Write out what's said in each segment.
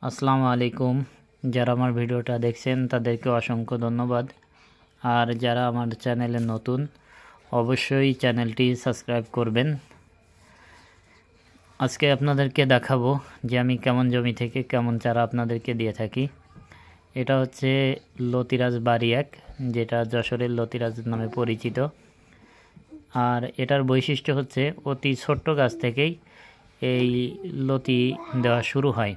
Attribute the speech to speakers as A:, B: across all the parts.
A: আসসালামু আলাইকুম। যারা আমার ভিডিওটা দেখছেন তাদেরকে অসংখ্য ধন্যবাদ। আর যারা আমার চ্যানেলে নতুন অবশ্যই চ্যানেলটি সাবস্ক্রাইব করবেন। আজকে আপনাদেরকে দেখাবো যে আমি কেমন জমি থেকে কেমন চারা আপনাদেরকে দিয়ে থাকি। এটা হচ্ছে লতিরাজ বাড়ি 1, যেটা যশোরের লতিরাজ নামে পরিচিত। আর এটার বৈশিষ্ট্য হচ্ছে অতি ছোট্ট গাছ থেকেই এই লতি দেওয়া শুরু হয়,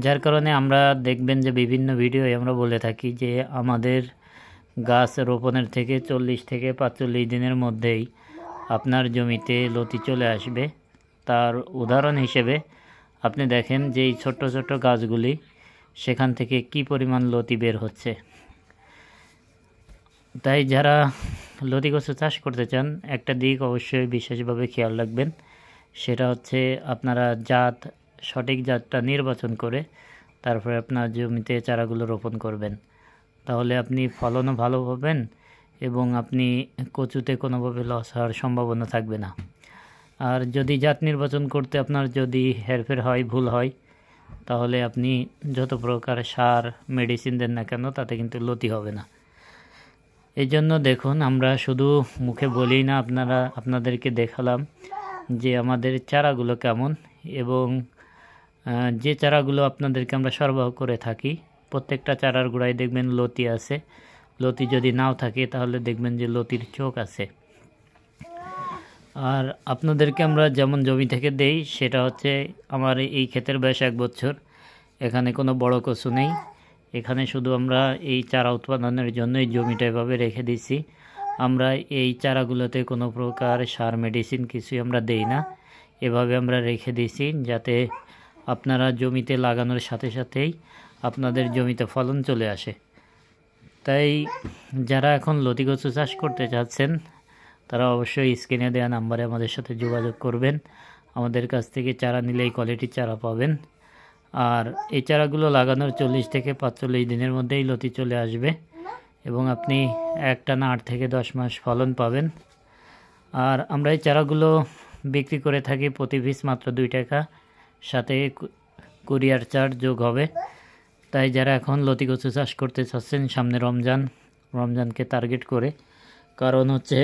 A: যার কারণে আমরা দেখবেন যে বিভিন্ন ভিডিওয়ে আমরা বলে থাকি যে আমাদের গাছ রোপণের থেকে 40 থেকে 45 দিনের মধ্যেই আপনার জমিতে লতি চলে আসবে। তার উদাহরণ হিসেবে আপনি দেখেন যে এই ছোট্ট ছোট্ট গাছগুলি সেখান থেকে কি পরিমাণ লতি বের হচ্ছে। তাই যারা লতি কচু চাষ করতে চান একটা দিক অবশ্যই বিশেষভাবে খেয়াল রাখবেন, সেটা হচ্ছে আপনারা সঠিক জাতটা নির্বাচন করে তারপরে আপনার জমিতে চারাগুলো রোপণ করবেন। তাহলে আপনি ফলনও ভালো পাবেন এবং আপনি কচুতে কোনোভাবে লস হওয়ার সম্ভাবনা থাকবে না। আর যদি জাত নির্বাচন করতে আপনার যদি হেরফের হয়, ভুল হয়, তাহলে আপনি যত প্রকার সার মেডিসিন দেন না কেন তাতে কিন্তু লতি হবে না। এই জন্য দেখুন, আমরা শুধু মুখে বলি না, আপনাদেরকে দেখালাম যে আমাদের চারাগুলো কেমন, এবং যে চারাগুলো আপনাদেরকে আমরা সরবরাহ করে থাকি প্রত্যেকটা চারার গোড়ায় দেখবেন লতি আছে। লতি যদি নাও থাকে তাহলে দেখবেন যে লতির চোখ আছে। আর আপনাদেরকে আমরা যেমন জমি থেকে দেই সেটা হচ্ছে, আমার এই ক্ষেতের বয়স 1 বছর, এখানে কোনো বড় কচু নেই। এখানে শুধু আমরা এই চারা উৎপাদনের জন্য এই জমিটা এভাবে রেখে দিছি। আমরা এই চারাগুলোতে কোনো প্রকার সার মেডিসিন কিছুই আমরা দেই না, এভাবে আমরা রেখে দিছি যাতে আপনারা জমিতে লাগানোর সাথে সাথেই আপনাদের জমিতে ফলন চলে আসে। তাই যারা এখন লতি কচু চাষ করতে চাচ্ছেন তারা অবশ্যই স্ক্রিনে দেওয়া নাম্বারে আমাদের সাথে যোগাযোগ করবেন। আমাদের কাছ থেকে চারা নিলে এই কোয়ালিটির চারা পাবেন। আর এই চারাগুলো লাগানোর 40 থেকে 45 দিনের মধ্যেই লতি চলে আসবে এবং আপনি একটানা 8 থেকে 10 মাস ফলন পাবেন। আর আমরা এই চারাগুলো বিক্রি করে থাকি প্রতি পিস মাত্র 2 টাকা, সাথে কুরিয়ার চার্জ যোগ হবে। তাই যারা এখন লতি কচু চাষ করতে চাচ্ছেন সামনে রমজানকে টার্গেট করে, কারণ হচ্ছে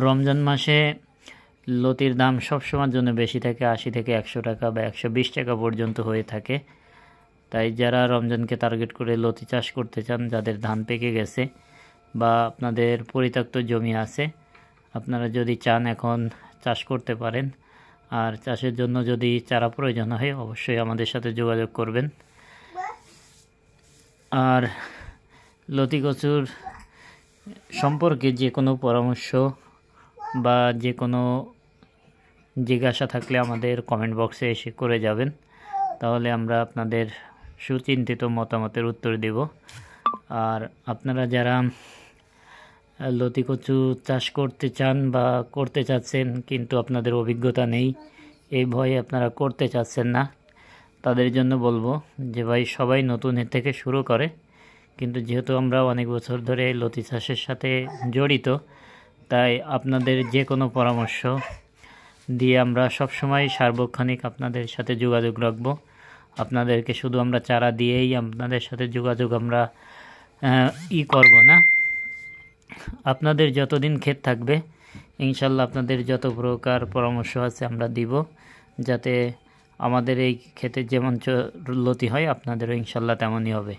A: রমজান মাসে লতির দাম সবসময়ের জন্য বেশি থাকে, 80 থেকে 100 টাকা বা 120 টাকা পর্যন্ত হয়ে থাকে। তাই যারা রমজানকে টার্গেট করে লতি চাষ করতে চান, যাদের ধান পেকে গেছে বা আপনাদের পরিত্যক্ত জমি আছে, আপনারা যদি চান এখন চাষ করতে পারেন। আর চাষের জন্য যদি চারা প্রয়োজন হয় অবশ্যই আমাদের সাথে যোগাযোগ করবেন। আর লতি কচুর সম্পর্কে যে কোনো পরামর্শ বা যে কোনো জিজ্ঞাসা থাকলে আমাদের কমেন্ট বক্সে এসে করে যাবেন, তাহলে আমরা আপনাদের সুচিন্তিত মতামতের উত্তর দেব। আর আপনারা যারা লতি কচু চাষ করতে চান বা করতে চাচ্ছেন কিন্তু আপনাদের অভিজ্ঞতা নেই, এই ভয়ে আপনারা করতে চাচ্ছেন না, তাদের জন্য বলবো যে ভাই, সবাই নতুনের থেকে শুরু করে, কিন্তু যেহেতু আমরা অনেক বছর ধরে লতি চাষের সাথে জড়িত, তাই আপনাদের যে কোনো পরামর্শ দিয়ে আমরা সবসময় সার্বক্ষণিক আপনাদের সাথে যোগাযোগ রাখব। আপনাদেরকে শুধু আমরা চারা দিয়েই আপনাদের সাথে যোগাযোগ আমরা করব না। আপনাদের যতদিন ক্ষেত থাকবে ইনশাল্লাহ আপনাদের যত প্রকার পরামর্শ আছে আমরা দিব, যাতে আমাদের এই ক্ষেতে যেমন লতি হয় আপনাদেরও ইনশাল্লাহ তেমনই হবে।